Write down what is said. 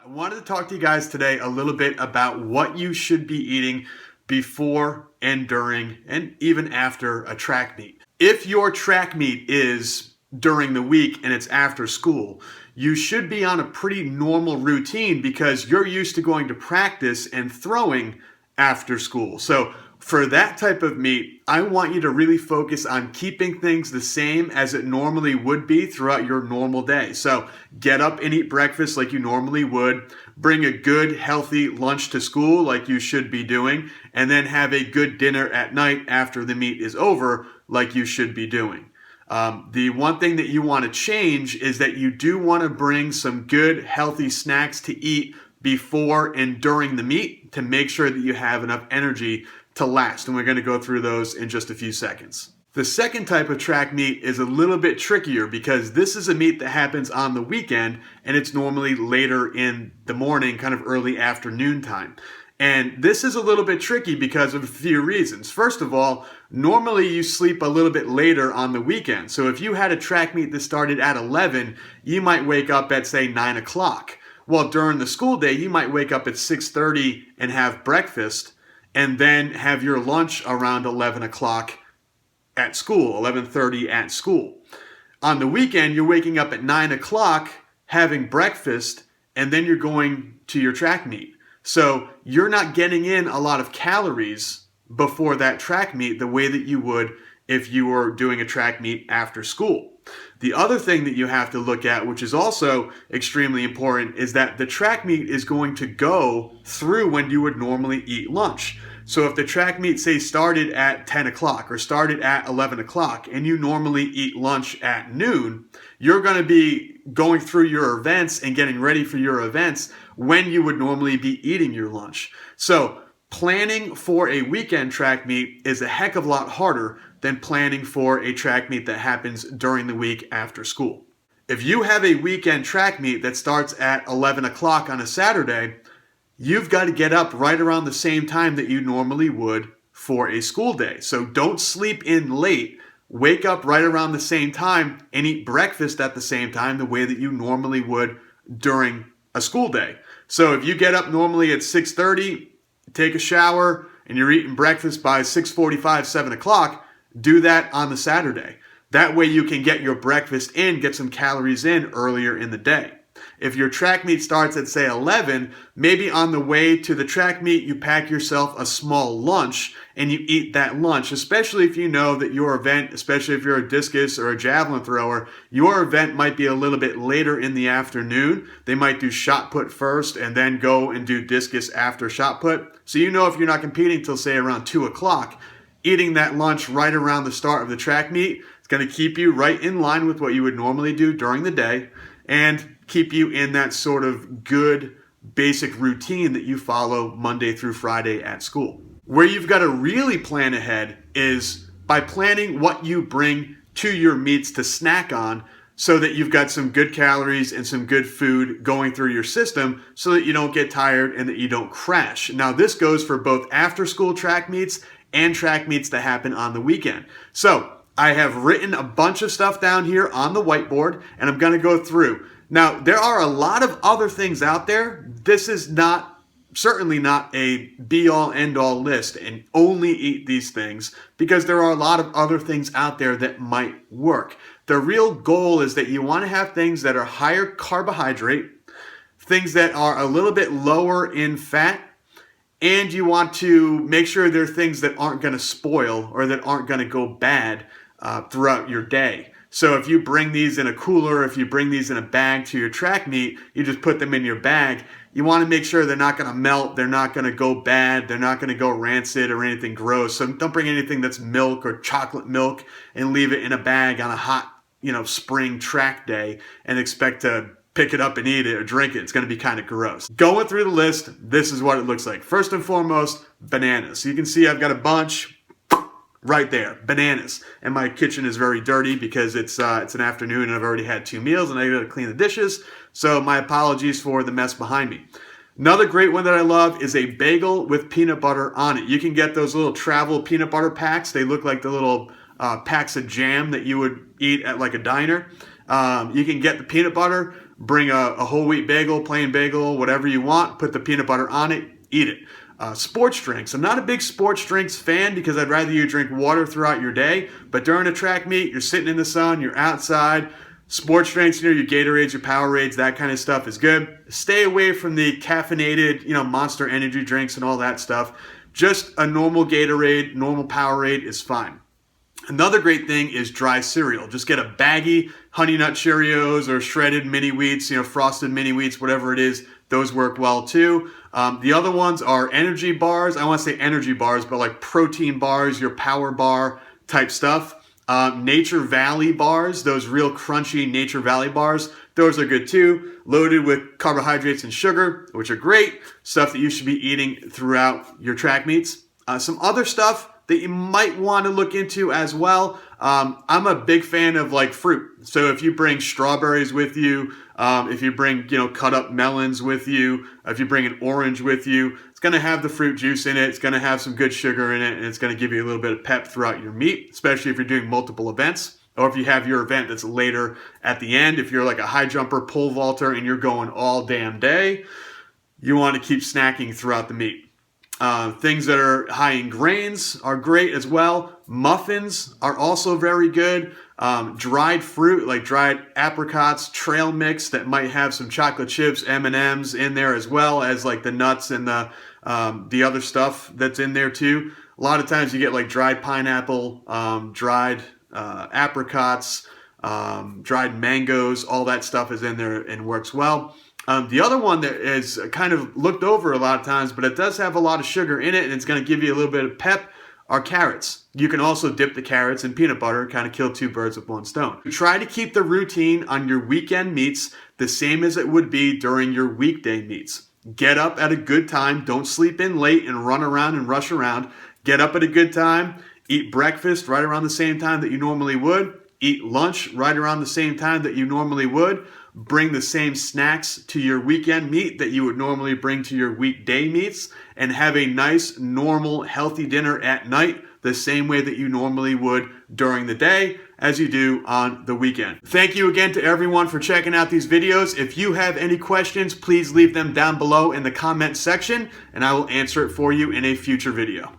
I wanted to talk to you guys today a little bit about what you should be eating before and during and even after a track meet. If your track meet is during the week and it's after school, you should be on a pretty normal routine because you're used to going to practice and throwing after school. So for that type of meet, I want you to really focus on keeping things the same as it normally would be throughout your normal day. So get up and eat breakfast like you normally would, bring a good healthy lunch to school like you should be doing, and then have a good dinner at night after the meet is over like you should be doing. The one thing that you want to change is that you do want to bring some good healthy snacks to eat before and during the meet to make sure that you have enough energy to last, and we're going to go through those in just a few seconds. The second type of track meet is a little bit trickier because this is a meet that happens on the weekend and it's normally later in the morning, kind of early afternoon time. And this is a little bit tricky because of a few reasons. First of all, normally you sleep a little bit later on the weekend. So if you had a track meet that started at 11, you might wake up at, say, 9 o'clock. Well, during the school day, you might wake up at 6:30 and have breakfast and then have your lunch around 11 o'clock at school, 11:30 at school. On the weekend, you're waking up at 9 o'clock, having breakfast, and then you're going to your track meet. So you're not getting in a lot of calories before that track meet the way that you would if you were doing a track meet after school. The other thing that you have to look at, which is also extremely important, is that the track meet is going to go through when you would normally eat lunch. So if the track meet, say, started at 10 o'clock or started at 11 o'clock and you normally eat lunch at noon, you're going to be going through your events and getting ready for your events when you would normally be eating your lunch. So planning for a weekend track meet is a heck of a lot harder than planning for a track meet that happens during the week after school. If you have a weekend track meet that starts at 11 o'clock on a Saturday, you've got to get up right around the same time that you normally would for a school day. So don't sleep in late. Wake up right around the same time and eat breakfast at the same time the way that you normally would during a school day. So if you get up normally at 6:30, take a shower, and you're eating breakfast by 6:45, 7 o'clock, do that on the Saturday. That way you can get your breakfast in, get some calories in earlier in the day. If your track meet starts at, say, 11, maybe on the way to the track meet, you pack yourself a small lunch and you eat that lunch, especially if you know that your event, especially if you're a discus or a javelin thrower, your event might be a little bit later in the afternoon. They might do shot put first and then go and do discus after shot put. So you know if you're not competing till, say, around 2 o'clock, eating that lunch right around the start of the track meet is going to keep you right in line with what you would normally do during the day and keep you in that sort of good basic routine that you follow Monday through Friday at school. Where you've got to really plan ahead is by planning what you bring to your meets to snack on so that you've got some good calories and some good food going through your system so that you don't get tired and that you don't crash. Now, this goes for both after school track meets and track meets that happen on the weekend. So I have written a bunch of stuff down here on the whiteboard and I'm going to go through. Now, there are a lot of other things out there. This is certainly not a be-all, end-all list and only eat these things because there are a lot of other things out there that might work. The real goal is that you want to have things that are higher carbohydrate, things that are a little bit lower in fat, and you want to make sure they're things that aren't going to spoil or that aren't going to go bad throughout your day. So if you bring these in a cooler, if you bring these in a bag to your track meet, you just put them in your bag. You want to make sure they're not going to melt, they're not going to go bad, they're not going to go rancid or anything gross. So don't bring anything that's milk or chocolate milk and leave it in a bag on a hot, spring track day and expect to pick it up and eat it or drink it. It's going to be kind of gross. Going through the list, this is what it looks like. First and foremost, bananas. So you can see I've got a bunch right there, bananas. And my kitchen is very dirty because it's an afternoon and I've already had 2 meals and I got to clean the dishes. So my apologies for the mess behind me. Another great one that I love is a bagel with peanut butter on it. You can get those little travel peanut butter packs. They look like the little packs of jam that you would eat at like a diner. You can get the peanut butter, Bring a whole wheat bagel, plain bagel, whatever you want. Put the peanut butter on it. Eat it. Sports drinks. I'm not a big sports drinks fan because I'd rather you drink water throughout your day. But during a track meet, you're sitting in the sun, you're outside. Sports drinks, your Gatorades, your Powerades, that kind of stuff is good. Stay away from the caffeinated, Monster energy drinks and all that stuff. Just a normal Gatorade, normal Powerade is fine. Another great thing is dry cereal. Just get a baggy Honey Nut Cheerios or shredded mini wheats, frosted mini wheats, whatever it is. Those work well too. The other ones are energy bars. I want to say energy bars, but like protein bars, your power bar type stuff. Nature Valley bars, those real crunchy Nature Valley bars, those are good too. Loaded with carbohydrates and sugar, which are great. Stuff that you should be eating throughout your track meets. Some other stuff that you might want to look into as well. I'm a big fan of like fruit. So if you bring strawberries with you, if you bring, cut up melons with you, if you bring an orange with you, it's going to have the fruit juice in it. It's going to have some good sugar in it, and it's going to give you a little bit of pep throughout your meet, especially if you're doing multiple events. Or if you have your event that's later at the end, if you're like a high jumper, pole vaulter, and you're going all damn day, you want to keep snacking throughout the meet. Things that are high in grains are great as well. Muffins are also very good. Dried fruit, like dried apricots, trail mix that might have some chocolate chips, M&Ms in there, as well as like the nuts and the other stuff that's in there too. A lot of times you get like dried pineapple, dried apricots, dried mangoes, all that stuff is in there and works well. The other one that is kind of looked over a lot of times, but it does have a lot of sugar in it and it's going to give you a little bit of pep, are carrots. You can also dip the carrots in peanut butter, kind of kill two birds with one stone. Try to keep the routine on your weekend meets the same as it would be during your weekday meets. Get up at a good time. Don't sleep in late and run around and rush around. Get up at a good time. Eat breakfast right around the same time that you normally would. Eat lunch right around the same time that you normally would. Bring the same snacks to your weekend meet that you would normally bring to your weekday meets, and have a nice, normal, healthy dinner at night the same way that you normally would during the day as you do on the weekend. Thank you again to everyone for checking out these videos. If you have any questions, please leave them down below in the comment section and I will answer it for you in a future video.